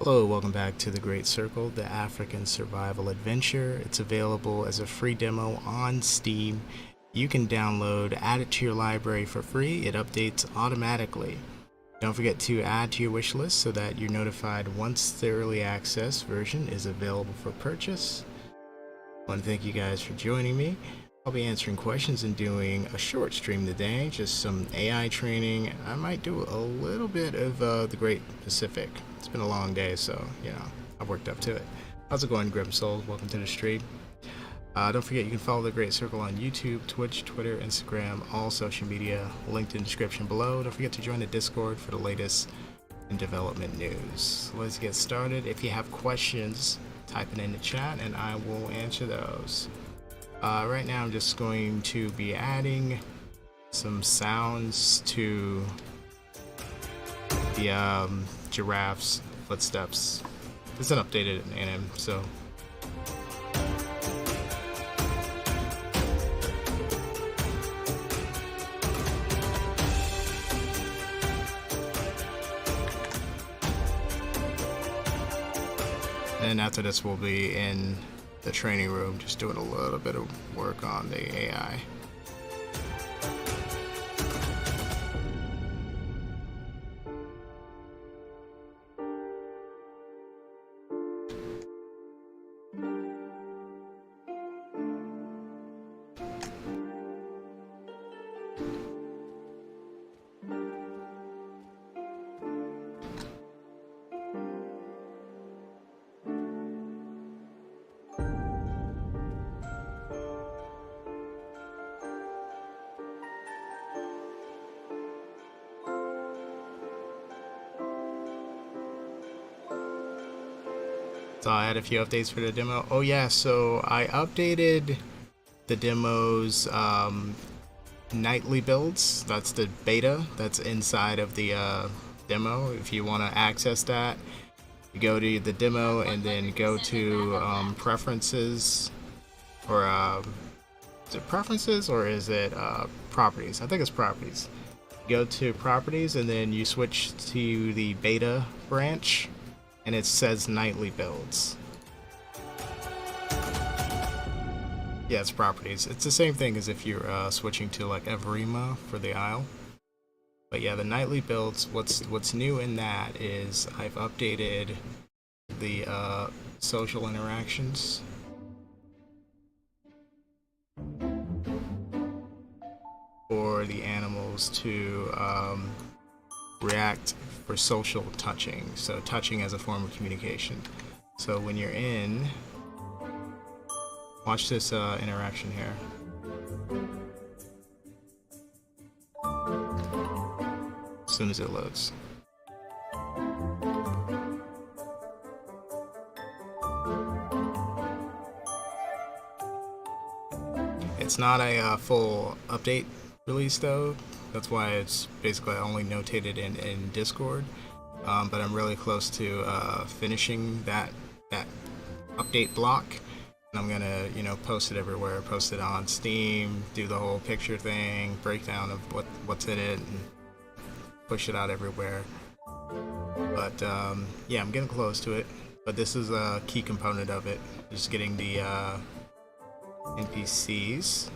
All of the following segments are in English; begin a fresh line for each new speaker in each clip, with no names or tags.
Hello, welcome back to The Great Circle, the African Survival Adventure. It's available as a free demo on Steam. You can download, add it to your library for free. It updates automatically. Don't forget to add to your wish list so that you're notified once the early access version is available for purchase. I want to thank you guys for joining me. I'll be answering questions and doing a short stream today, just some AI training. I might do a little bit of the Great Pacific. It's been a long day, so, I've worked up to it. How's it going, Grim Souls? Welcome to the stream. Don't forget you can follow The Great Circle on YouTube, Twitch, Twitter, Instagram, all social media, linked in the description below. Don't forget to join the Discord for the latest in development news. Let's get started. If you have questions, type it in the chat and I will answer those. Right now I'm just going to be adding some sounds to the giraffe's footsteps. It's an updated anim, so and after this we'll be in the training room just doing a little bit of work on the AI. So I had a few updates for the demo. Oh yeah, so I updated the demo's nightly builds. That's the beta that's inside of the demo. If you want to access that, you go to the demo and then go to preferences, or is it preferences or is it properties? I think it's properties. Go to properties and then you switch to the beta branch and it says nightly builds. Yeah, it's properties. It's the same thing as if you're switching to like Everima for the Isle. But yeah, the nightly builds, what's new in that is I've updated the social interactions. For the animals to react for social touching. So touching as a form of communication. So when you're in, watch this interaction here. As soon as it loads. It's not a full update release though. That's why it's basically only notated in Discord. But I'm really close to finishing that update block. And I'm gonna, post it everywhere. Post it on Steam, do the whole picture thing, breakdown of what's in it, and push it out everywhere. But yeah, I'm getting close to it. But this is a key component of it. Just getting the NPCs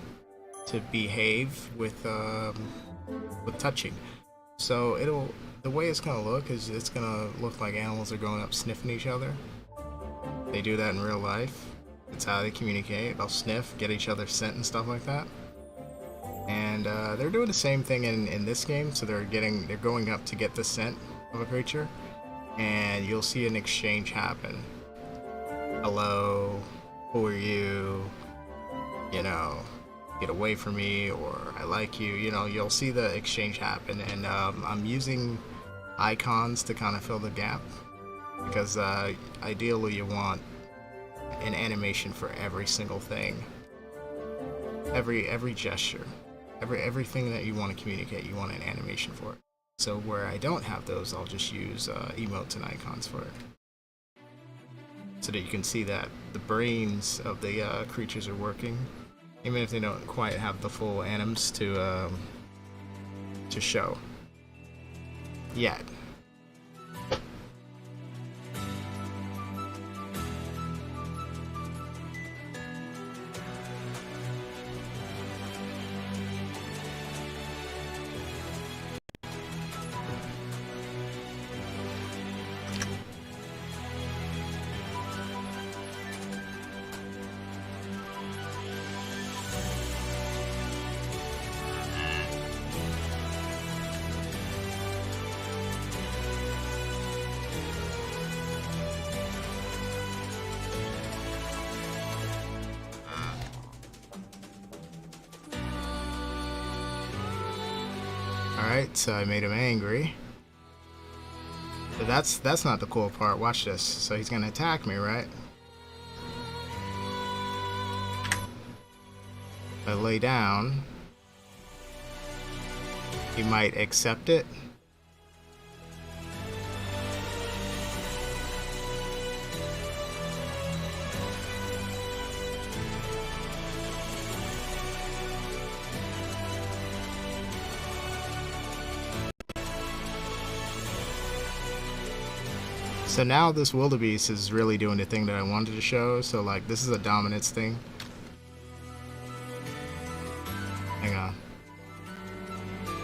to behave with touching. So the way it's gonna look is it's gonna look like animals are going up sniffing each other. They do that in real life. It's how they communicate. They'll sniff, get each other's scent and stuff like that. And they're doing the same thing in this game. So they're going up to get the scent of a creature, and you'll see an exchange happen. Hello, who are you? Get away from me, or I like you. You'll see the exchange happen, and I'm using icons to kind of fill the gap, because ideally you want an animation for every single thing, every gesture, everything that you want to communicate, you want an animation for it. So where I don't have those, I'll just use emotes and icons for it, so that you can see that the brains of the creatures are working, even if they don't quite have the full anims to show yet. Alright, so I made him angry. But that's not the cool part. Watch this. So he's gonna attack me, right? If I lay down, he might accept it. So now this wildebeest is really doing the thing that I wanted to show. So like this is a dominance thing. Hang on.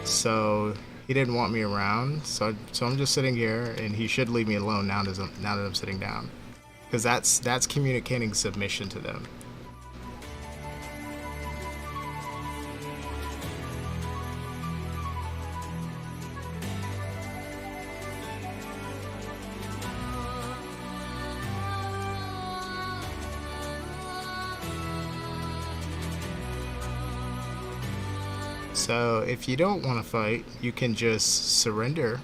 So he didn't want me around. So I'm just sitting here, and he should leave me alone now that I'm sitting down, because that's communicating submission to them. So if you don't want to fight, you can just surrender,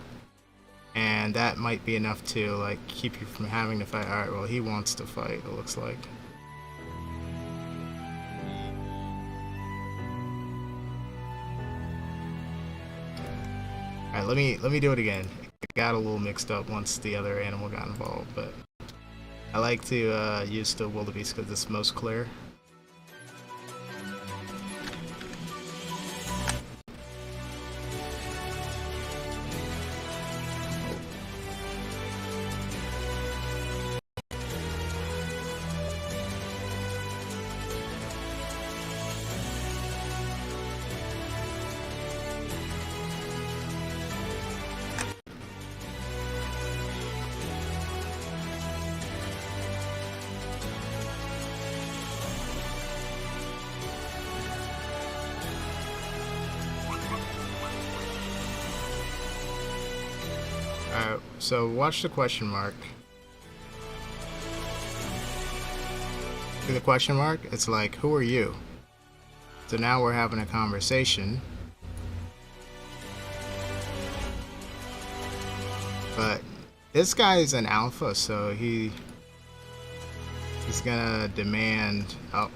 and that might be enough to like keep you from having to fight. Alright, well, he wants to fight, it looks like. Alright, let me do it again. It got a little mixed up once the other animal got involved, but I like to use the wildebeest because it's most clear. Alright, so watch the question mark. See the question mark? It's like, who are you? So now we're having a conversation. But this guy's an alpha, so he's gonna demand... Oh.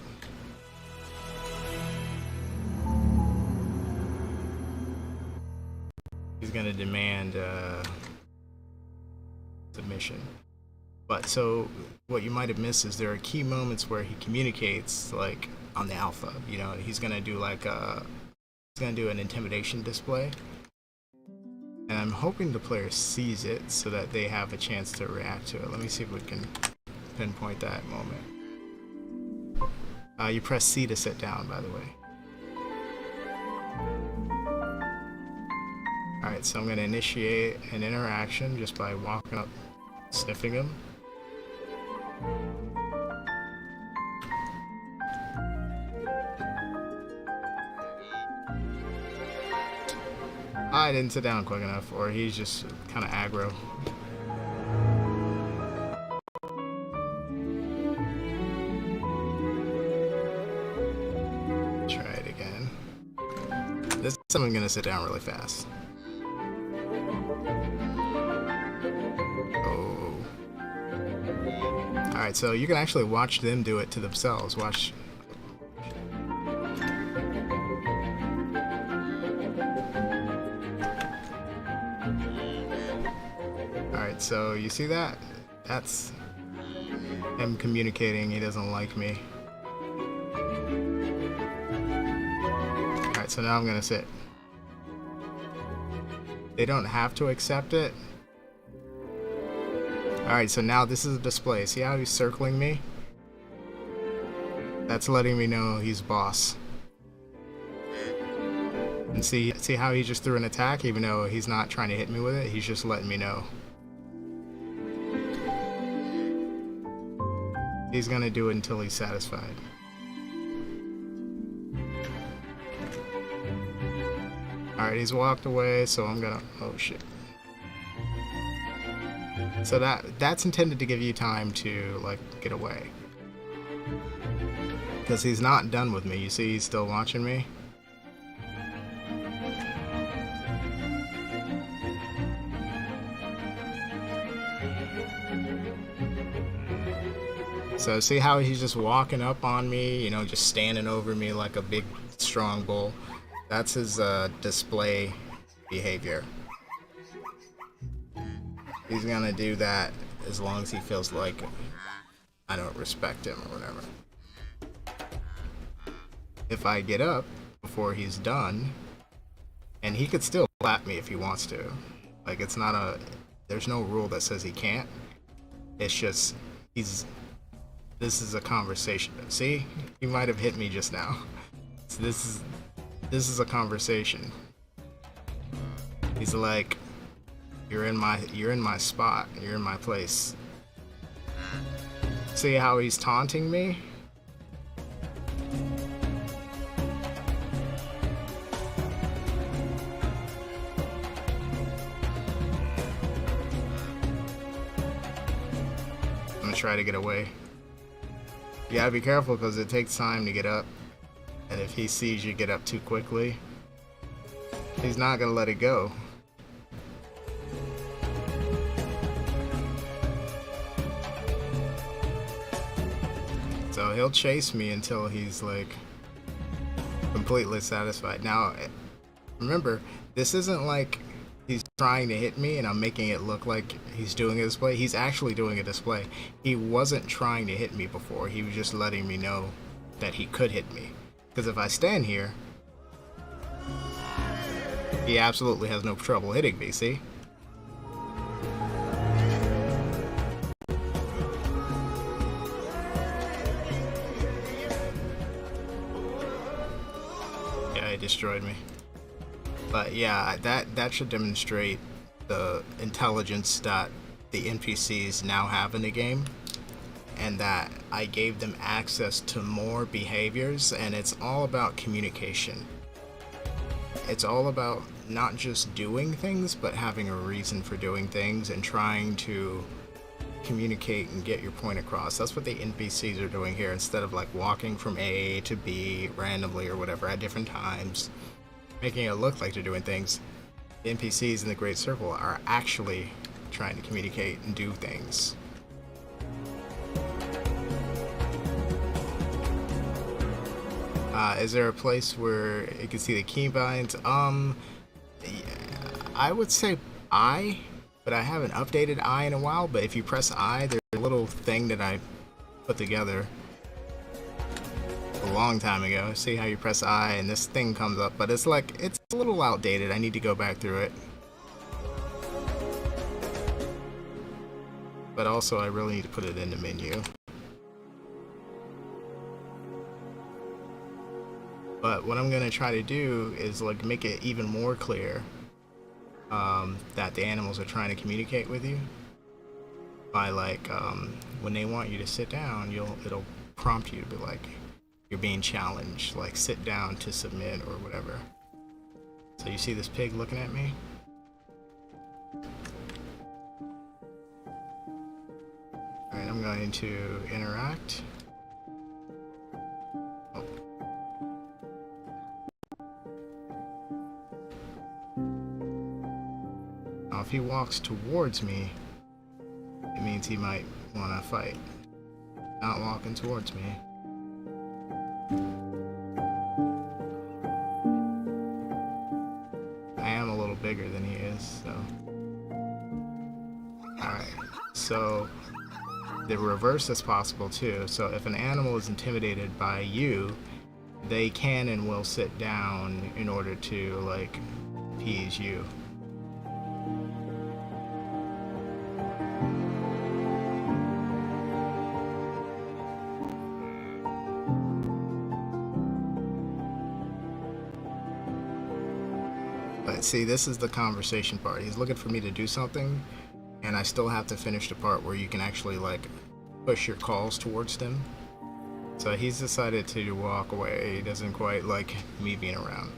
He's gonna demand submission. But so what you might have missed is there are key moments where he communicates, like on the alpha. You know, he's gonna do like he's gonna do an intimidation display, and I'm hoping the player sees it so that they have a chance to react to it. Let me see if we can pinpoint that moment. You press C to sit down, by the way. Alright, so I'm going to initiate an interaction just by walking up, sniffing him. I didn't sit down quick enough, or he's just kind of aggro. Try it again. This time I'm going to sit down really fast. Alright, so you can actually watch them do it to themselves. Watch. Alright, so you see that? That's him communicating he doesn't like me. Alright, so now I'm gonna sit. They don't have to accept it. Alright, so now this is a display. See how he's circling me? That's letting me know he's boss. And see how he just threw an attack even though he's not trying to hit me with it? He's just letting me know. He's gonna do it until he's satisfied. Alright, he's walked away, so I'm gonna... Oh shit. So that's intended to give you time to like get away, because he's not done with me. You see, he's still watching me. So see how he's just walking up on me, you know, just standing over me like a big, strong bull? That's his display behavior. He's gonna do that as long as he feels like I don't respect him or whatever. If I get up before he's done, and he could still slap me if he wants to. Like, it's not a... There's no rule that says he can't. It's just, this is a conversation. See? He might have hit me just now. So this is a conversation. He's like, you're in my spot. You're in my place. See how he's taunting me? I'm gonna try to get away. You gotta be careful because it takes time to get up. And if he sees you get up too quickly, he's not gonna let it go. So he'll chase me until he's like completely satisfied. Now, remember, this isn't like he's trying to hit me and I'm making it look like he's doing a display. He's actually doing a display. He wasn't trying to hit me before. He was just letting me know that he could hit me. Because if I stand here, he absolutely has no trouble hitting me, see? Yeah, he destroyed me. But yeah, that should demonstrate the intelligence that the NPCs now have in the game, and that I gave them access to more behaviors, and it's all about communication. It's all about not just doing things, but having a reason for doing things and trying to communicate and get your point across. That's what the NPCs are doing here, instead of like walking from A to B randomly or whatever at different times, making it look like they're doing things. The NPCs in the Great Circle are actually trying to communicate and do things. Is there a place where you can see the keybinds? I would say I, but I haven't updated I in a while. But if you press I, there's a little thing that I put together a long time ago. See how you press I and this thing comes up, but it's like, it's a little outdated. I need to go back through it. But also I really need to put it in the menu. But what I'm gonna try to do is like make it even more clear that the animals are trying to communicate with you by like when they want you to sit down, it'll prompt you to be like, you're being challenged, like sit down to submit or whatever. So you see this pig looking at me? Alright, I'm going to interact. Oh. Now if he walks towards me, it means he might want to fight. Not walking towards me. I am a little bigger than he is, so. Alright, so the reverse is possible too. So if an animal is intimidated by you, they can and will sit down in order to like appease you. But see, this is the conversation part. He's looking for me to do something, and I still have to finish the part where you can actually like push your calls towards them. So he's decided to walk away. He doesn't quite like me being around.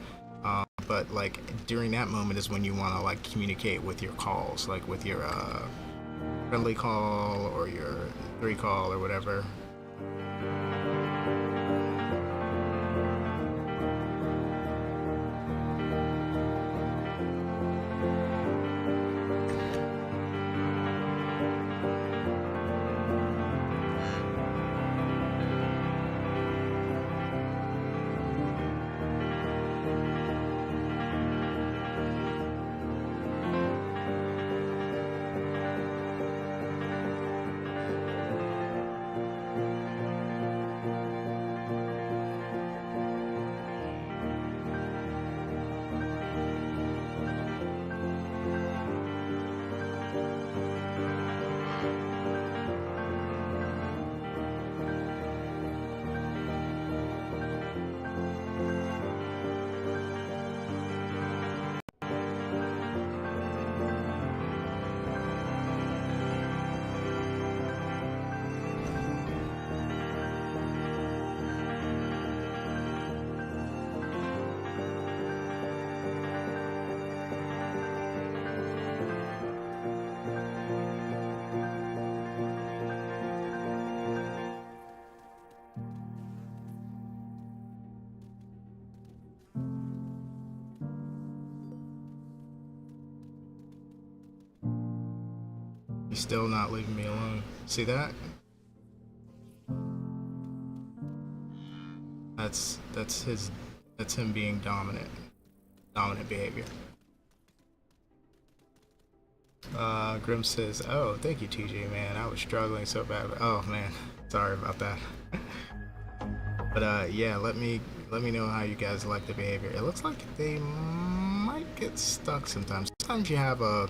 But like during that moment is when you want to like communicate with your calls, like with your friendly call or your 3 call or whatever. still not leaving me alone. See that? That's him being dominant. Dominant behavior. Grim says, "Oh, thank you, TJ, man. I was struggling so bad. Oh man, sorry about that." But yeah, let me know how you guys like the behavior. It looks like they might get stuck sometimes. Sometimes you have a.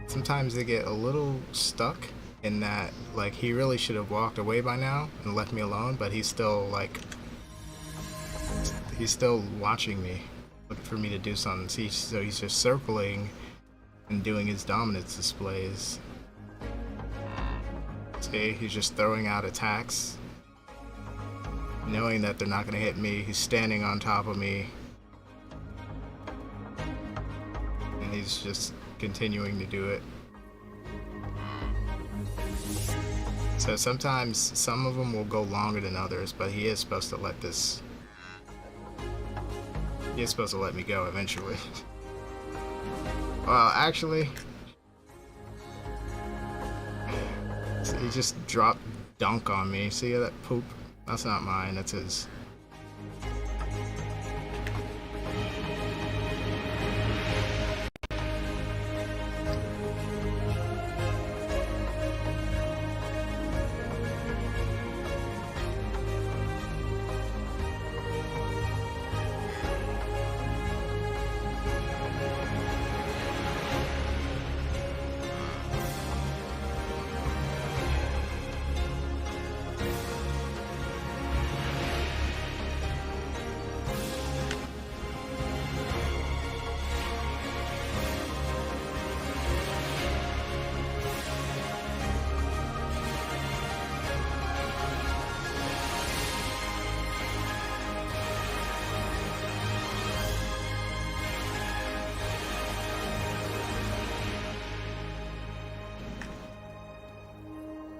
Sometimes they get a little stuck in that, like, he really should have walked away by now and left me alone, but he's still like, he's still watching me, looking for me to do something. See, so he's just circling and doing his dominance displays. See, he's just throwing out attacks, knowing that they're not going to hit me. He's standing on top of me, and he's just continuing to do it. So sometimes some of them will go longer than others, but he is supposed to let this. He is supposed to let me go eventually. Well, actually, he just dropped dunk on me. See that poop? That's not mine, that's his.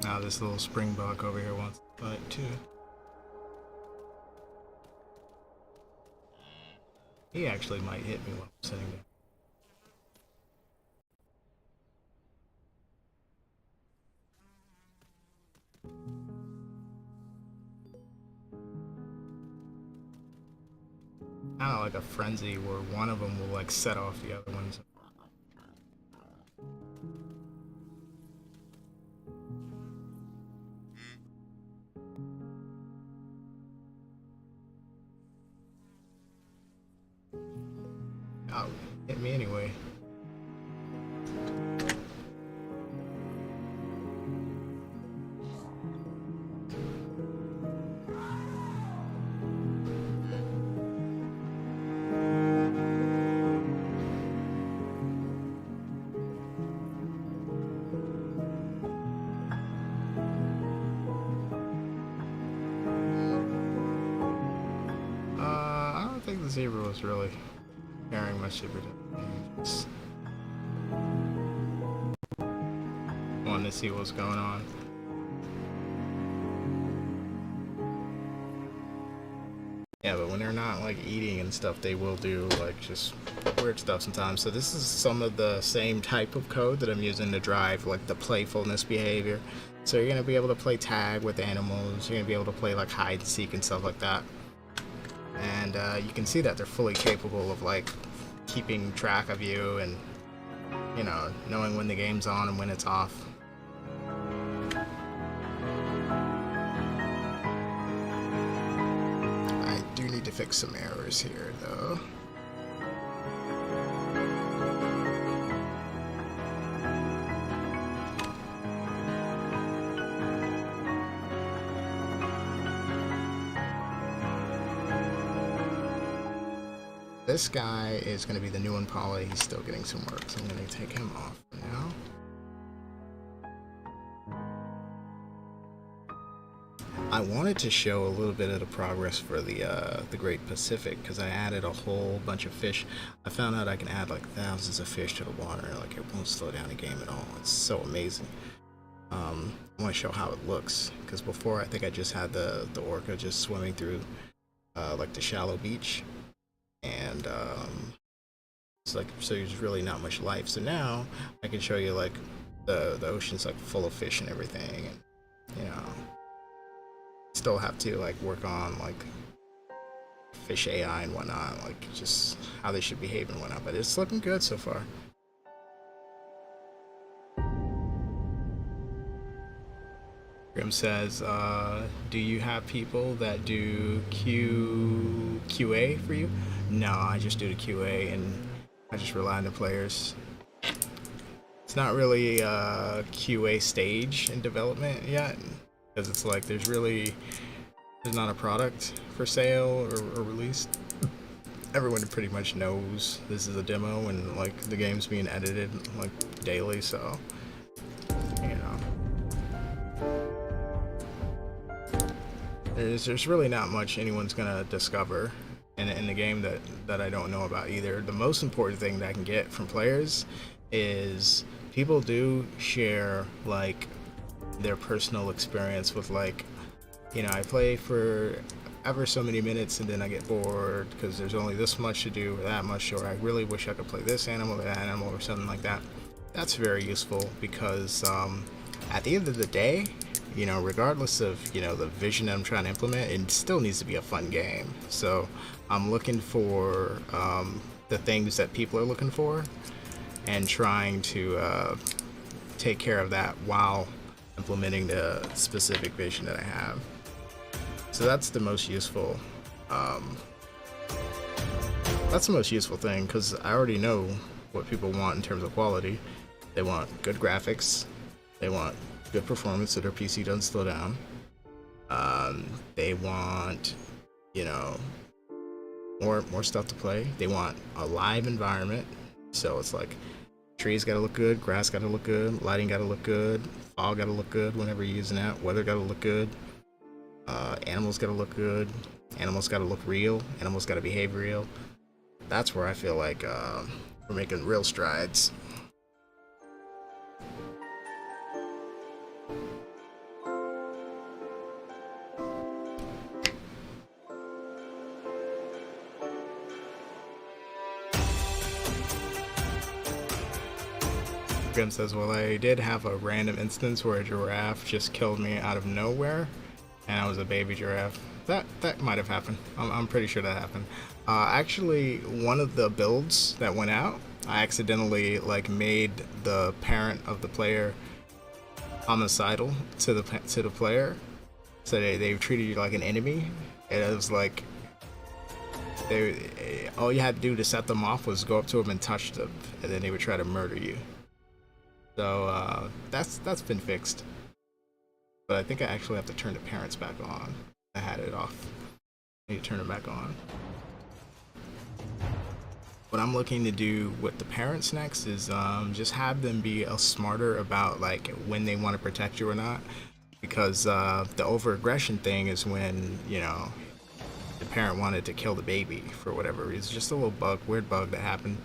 Now this little springbok over here wants to fight too. He actually might hit me while I'm sitting there. Kind of like a frenzy where one of them will like set off the other ones. Oh, hit me anyway. I don't think the zebra was really carrying my super just wanted to see what's going on. Yeah, but when they're not like eating and stuff, they will do like just weird stuff sometimes. So this is some of the same type of code that I'm using to drive like the playfulness behavior. So you're gonna be able to play tag with animals. You're gonna be able to play like hide and seek and stuff like that. And you can see that they're fully capable of like keeping track of you and, you know, knowing when the game's on and when it's off. I do need to fix some errors here though. This guy is going to be the new Impala. He's still getting some work, so I'm going to take him off for now. I wanted to show a little bit of the progress for the Great Pacific because I added a whole bunch of fish. I found out I can add like thousands of fish to the water, like it won't slow down the game at all. It's so amazing. I want to show how it looks because before I think I just had the orca just swimming through like the shallow beach. And It's like, so there's really not much life. So now I can show you like the ocean's like full of fish and everything, and you know, still have to like work on like fish AI and whatnot, like just how they should behave and whatnot. But it's looking good so far. Grim says, do you have people that do QA for you? No, I just do the QA and I just rely on the players. It's not really a QA stage in development yet, because it's like there's not a product for sale or released. Everyone pretty much knows this is a demo and like the game's being edited like daily, so you know. There's really not much anyone's gonna discover in the game that I don't know about either. The most important thing that I can get from players is people do share like their personal experience with like, you know, I play for ever so many minutes and then I get bored because there's only this much to do or that much, or I really wish I could play this animal or that animal or something like that. That's very useful because at the end of the day, you know, regardless of, you know, the vision that I'm trying to implement, it still needs to be a fun game. So I'm looking for the things that people are looking for and trying to take care of that while implementing the specific vision that I have. So that's the most useful thing, because I already know what people want in terms of quality. They want good graphics, they want good performance so their PC doesn't slow down. They want, you know, more stuff to play. They want a live environment, so it's like trees gotta look good, grass gotta look good, lighting gotta look good, fog gotta look good whenever you're using that, weather gotta look good, animals gotta look good, animals gotta look real, animals gotta behave real. That's where I feel like we're making real strides. Grim says, well, I did have a random instance where a giraffe just killed me out of nowhere, and I was a baby giraffe. That might have happened. I'm pretty sure that happened. Actually, one of the builds that went out, I accidentally like made the parent of the player homicidal to the player, so they treated you like an enemy, and it was like all you had to do to set them off was go up to them and touch them, and then they would try to murder you. So that's been fixed, but I think I actually have to turn the parents back on. I had it off. I need to turn it back on. What I'm looking to do with the parents next is just have them be smarter about like when they want to protect you or not, because the over-aggression thing is when, you know, the parent wanted to kill the baby for whatever reason, just a little weird bug that happened,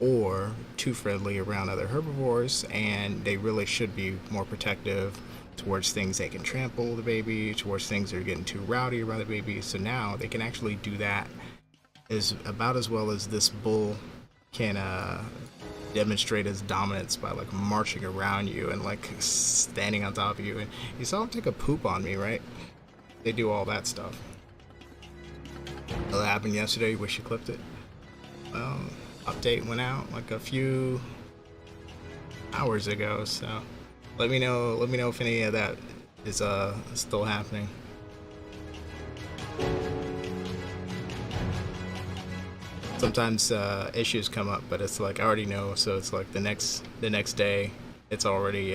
or too friendly around other herbivores, and they really should be more protective towards things they can trample the baby, towards things that are getting too rowdy around the baby. So now they can actually do that is about as well as this bull can demonstrate his dominance by like marching around you and like standing on top of you. And you saw him take a poop on me, right? They do all that stuff. That happened yesterday. Wish you clipped it. Update went out like a few hours ago, so let me know if any of that is still happening. Sometimes issues come up, but it's like I already know, so it's like the next day it's already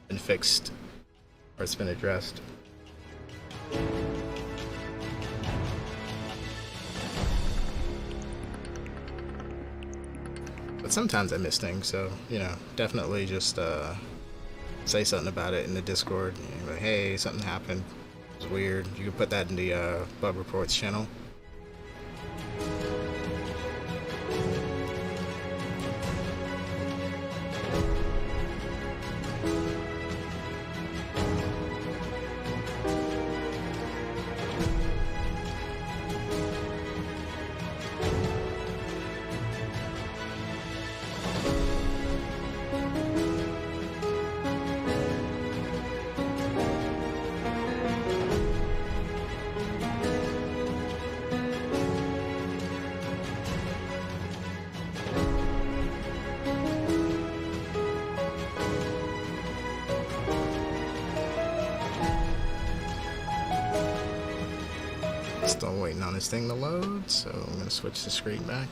been fixed or it's been addressed. But sometimes I miss things, so, you know, definitely just say something about it in the Discord. You know, like, hey, something happened. It's weird. You can put that in the Bug Reports channel. Still waiting on this thing to load, so I'm gonna switch the screen back.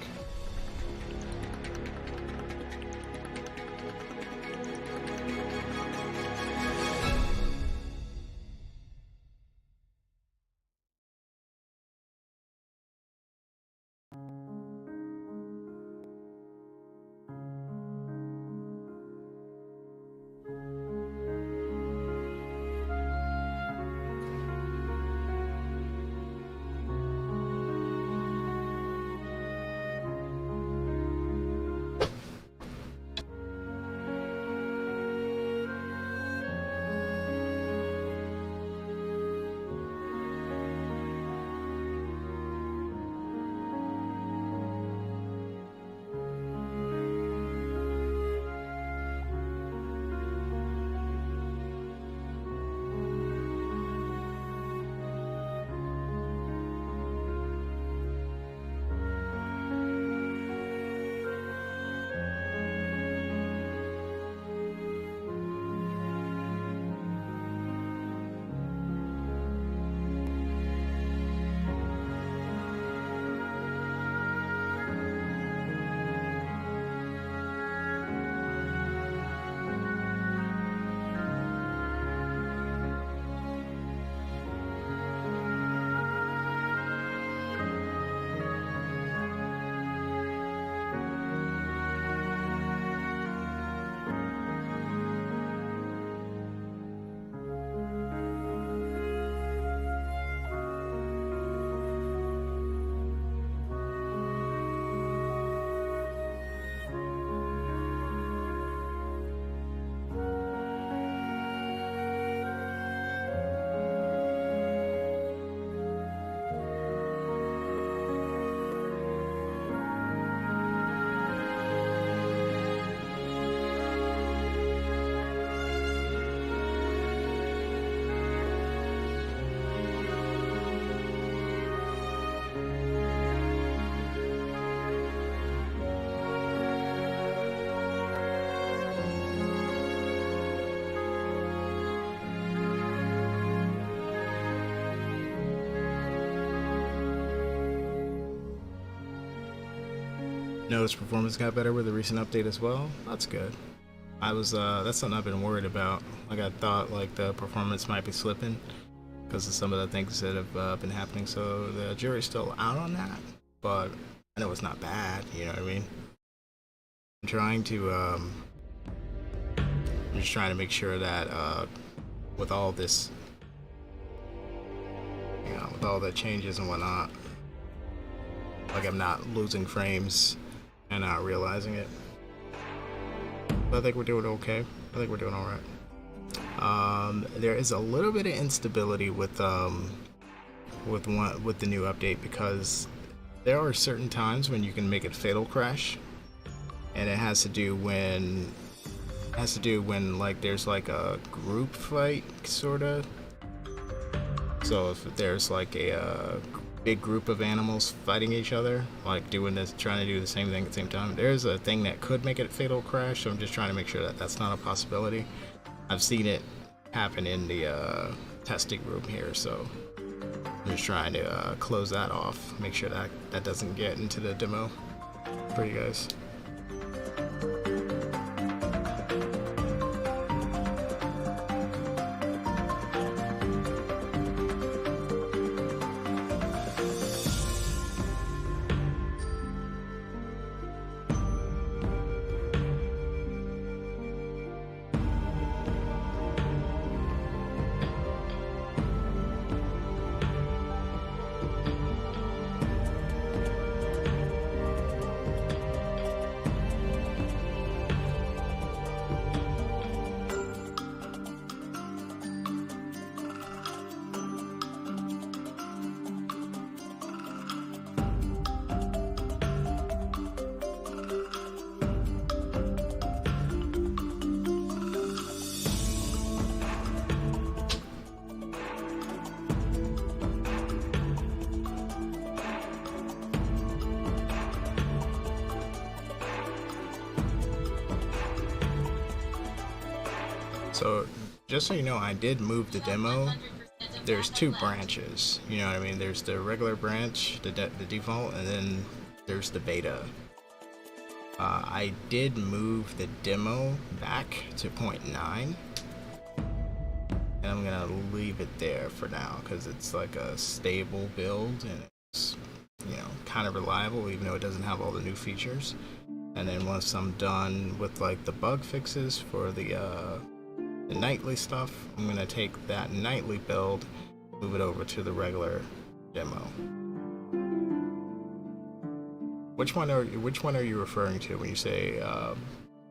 Notice performance got better with the recent update as well. That's good. That's something I've been worried about. Like, I thought like the performance might be slipping because of some of the things that have been happening. So the jury's still out on that, but I know it's not bad. You know what I mean? I'm just trying to make sure that with all this, with all the changes and whatnot, like I'm not losing frames and not realizing it. But I think we're doing okay. I think we're doing all right. There is a little bit of instability with the new update because there are certain times when you can make it fatal crash, and it has to do when like there's like a group fight sorta. So if there's like a big group of animals fighting each other, like trying to do the same thing at the same time, there's a thing that could make it fatal crash. So I'm just trying to make sure that that's not a possibility. I've seen it happen in the testing room here, so I'm just trying to close that off, make sure that that doesn't get into the demo for you guys. So, just so you know, I did move the demo there's two branches. You know what I mean? There's the regular branch, the default, and then there's the beta. I did move the demo back to 0.9, and I'm gonna leave it there for now because it's like a stable build and it's, you know, kind of reliable even though it doesn't have all the new features. And then once I'm done with like the bug fixes for the nightly stuff, I'm gonna take that nightly build, move it over to the regular demo. Which one are you referring to when you say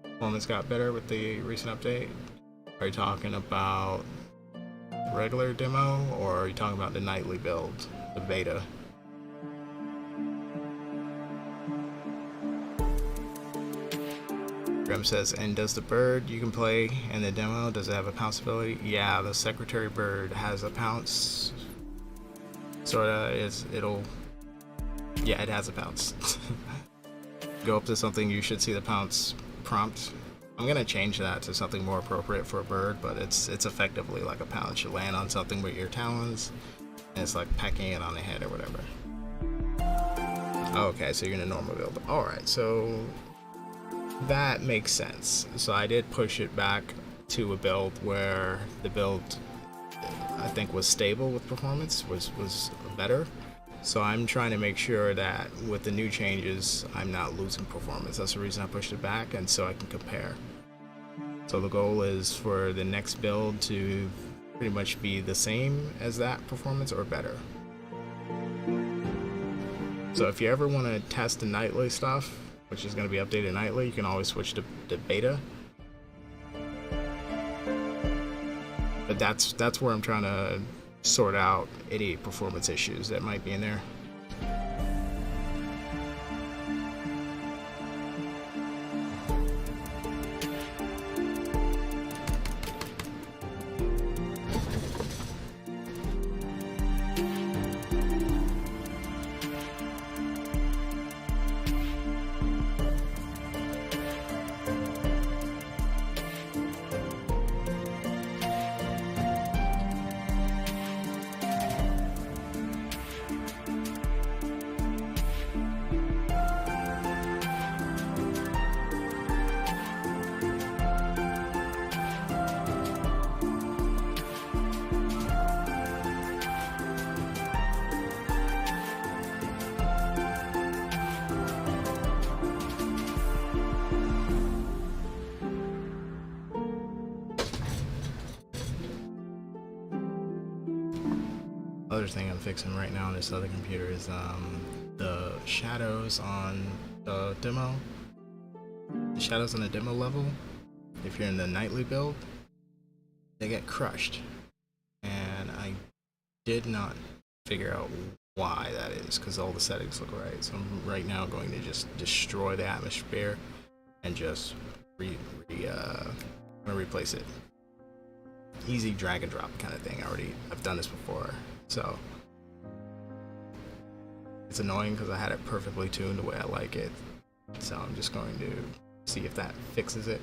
performance got better with the recent update? Are you talking about regular demo, or are you talking about the nightly build, the beta? Rem says, and does the bird you can play in the demo, does it have a pounce ability? Yeah, the secretary bird has a pounce. Sorta yeah, it has a pounce. Go up to something, you should see the pounce prompt. I'm gonna change that to something more appropriate for a bird, but it's effectively like a pounce. You land on something with your talons, and it's like pecking it on the head or whatever. Okay, so you're in a normal build. Alright, so that makes sense. So I did push it back to a build where the build I think was stable with performance, was better. So I'm trying to make sure that with the new changes I'm not losing performance. That's the reason I pushed it back, and so I can compare. So the goal is for the next build to pretty much be the same as that performance or better. So if you ever want to test the nightly stuff, which is going to be updated nightly, you can always switch to beta. But that's where I'm trying to sort out any performance issues that might be in there. Other thing I'm fixing right now on this other computer is the shadows on the demo. The shadows on the demo level, if you're in the nightly build, they get crushed. And I did not figure out why that is, because all the settings look right. So I'm right now going to just destroy the atmosphere and just replace it. Easy drag and drop kind of thing. I've done this before, so it's annoying because I had it perfectly tuned the way I like it. So I'm just going to see if that fixes it.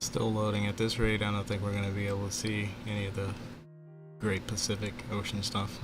Still loading. At this rate, I don't think we're going to be able to see any of the Great Pacific Ocean stuff.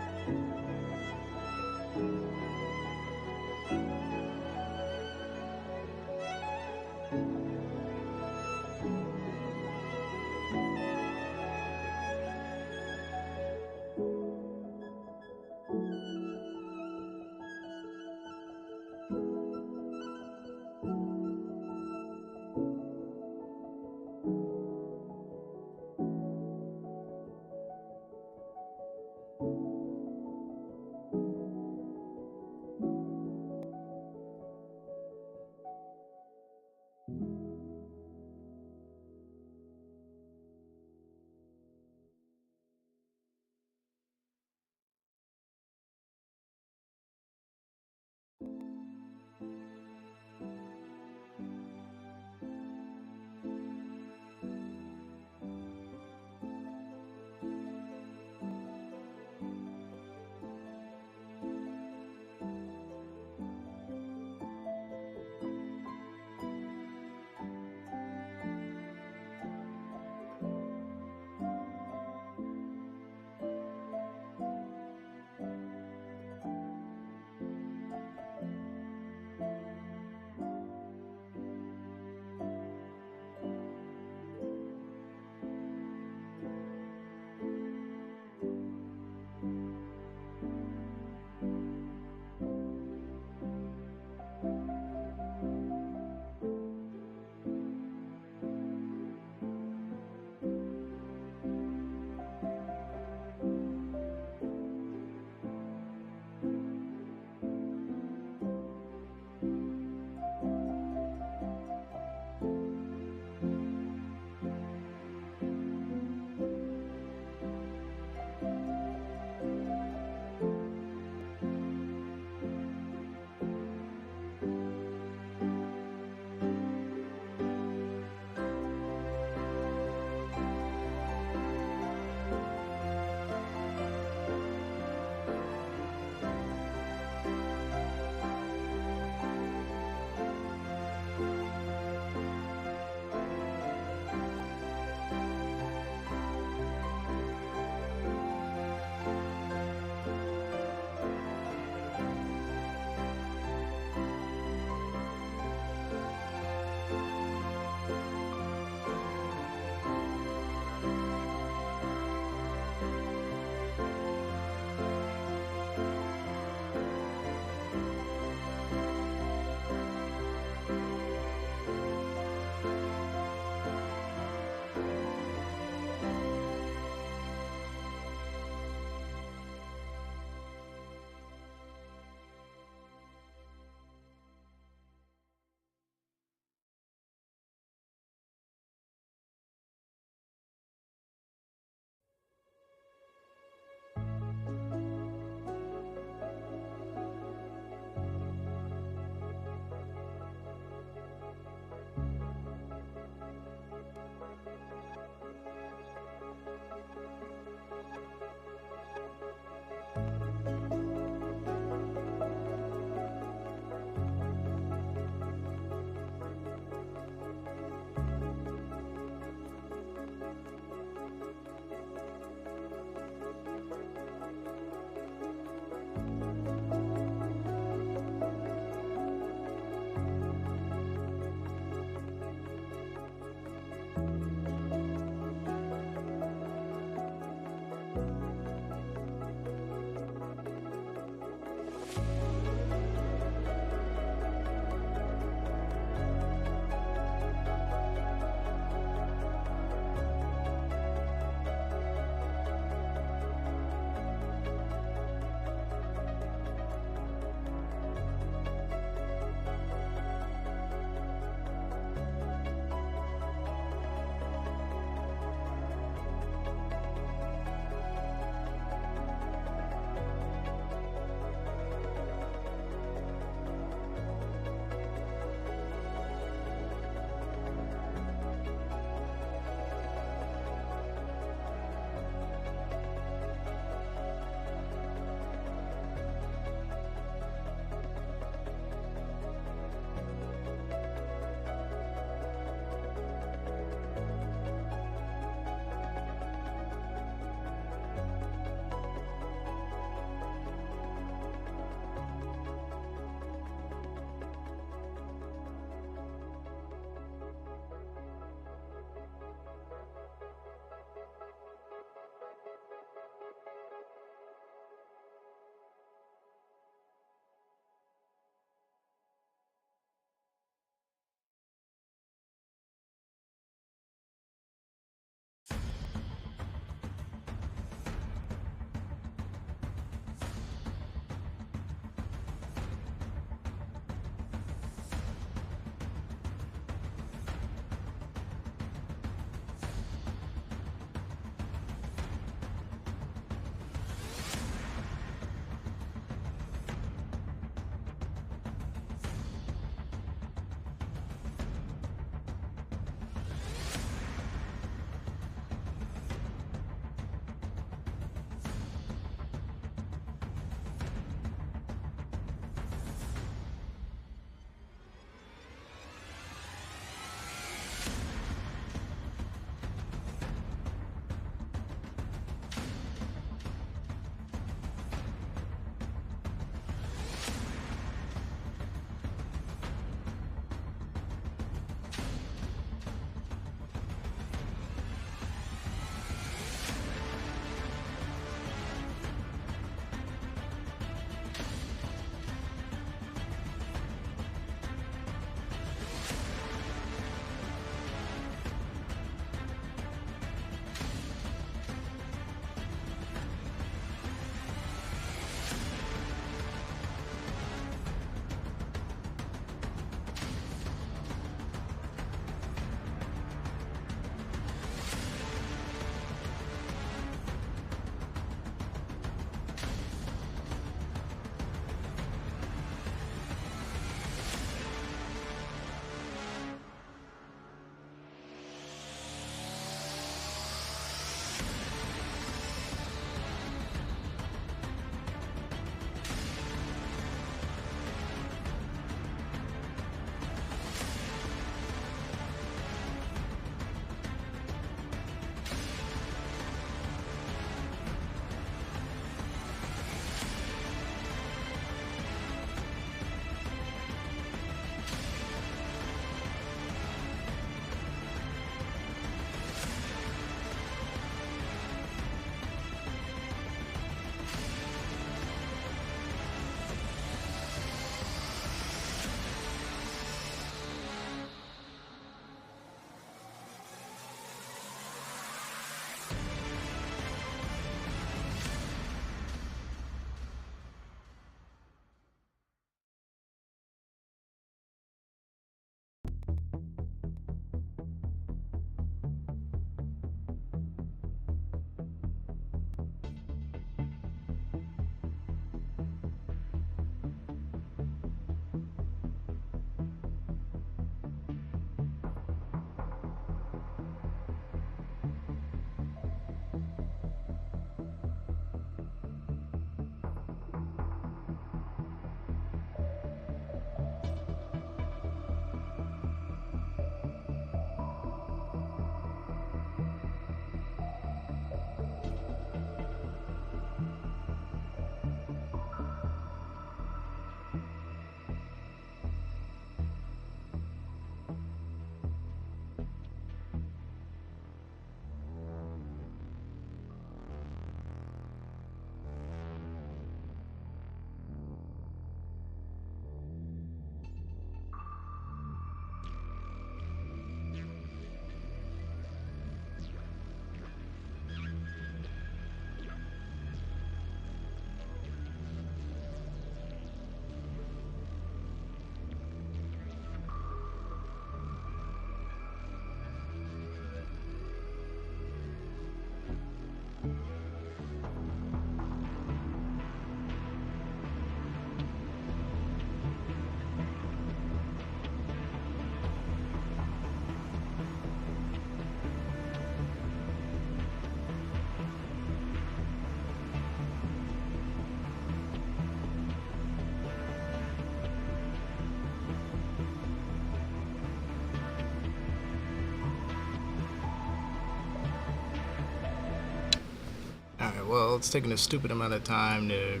well, it's taking a stupid amount of time to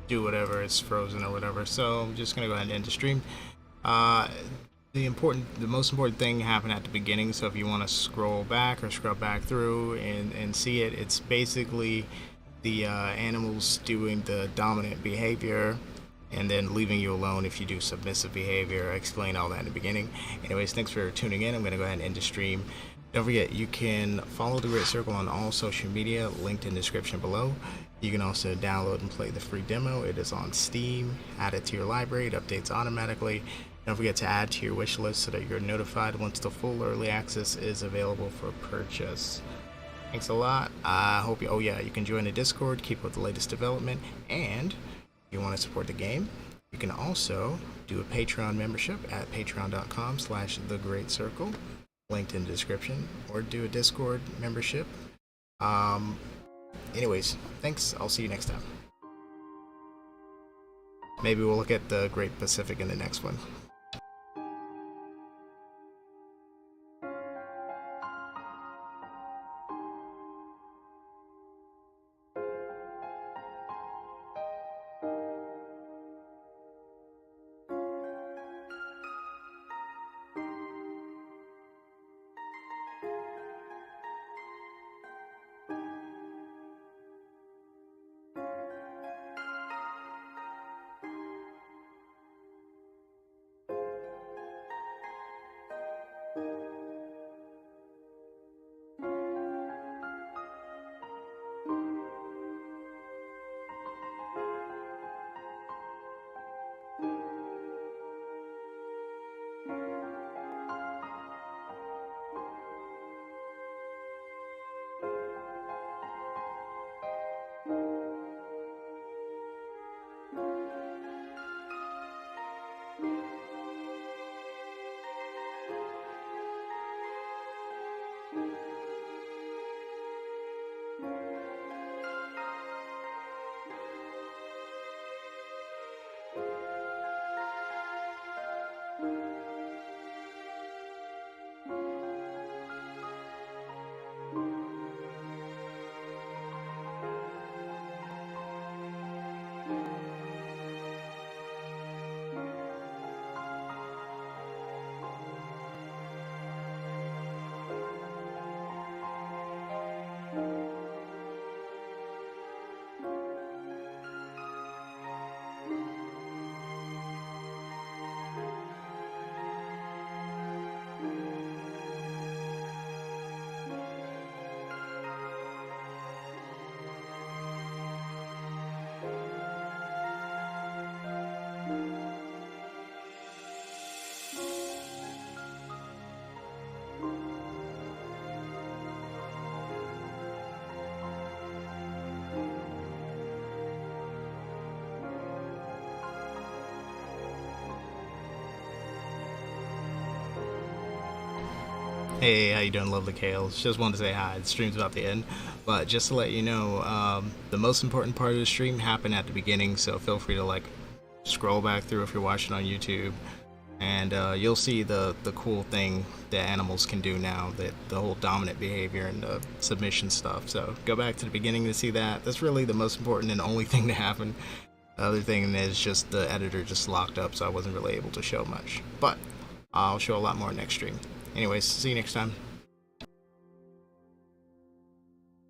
do whatever, it's frozen or whatever, so I'm just gonna go ahead and end the stream. Uh, the most important thing happened at the beginning, so if you want to scroll back or scrub back through and see it, it's basically the animals doing the dominant behavior and then leaving you alone if you do submissive behavior. I explained all that in the beginning. Anyways, thanks for tuning in. I'm going to go ahead and end the stream. Don't forget, you can follow The Great Circle on all social media, linked in the description below. You can also download and play the free demo. It is on Steam. Add it to your library. It updates automatically. Don't forget to add to your wish list so that you're notified once the full early access is available for purchase. Thanks a lot. I hope you, you can join the Discord, keep up with the latest development, and if you want to support the game, you can also do a Patreon membership at patreon.com/thegreatcircle, linked in the description, or do a Discord membership. Anyways, thanks. I'll see you next time. Maybe we'll look at the Great Pacific in the next one. Hey, how you doing, lovely Kales? Just wanted to say hi. The stream's about to end, but just to let you know, the most important part of the stream happened at the beginning, so feel free to scroll back through if you're watching on YouTube, and you'll see the cool thing that animals can do now, that the whole dominant behavior and the submission stuff. So go back to the beginning to see that. That's really the most important and only thing to happen. The other thing is just the editor just locked up, so I wasn't really able to show much, but I'll show a lot more next stream. Anyways, see you next time.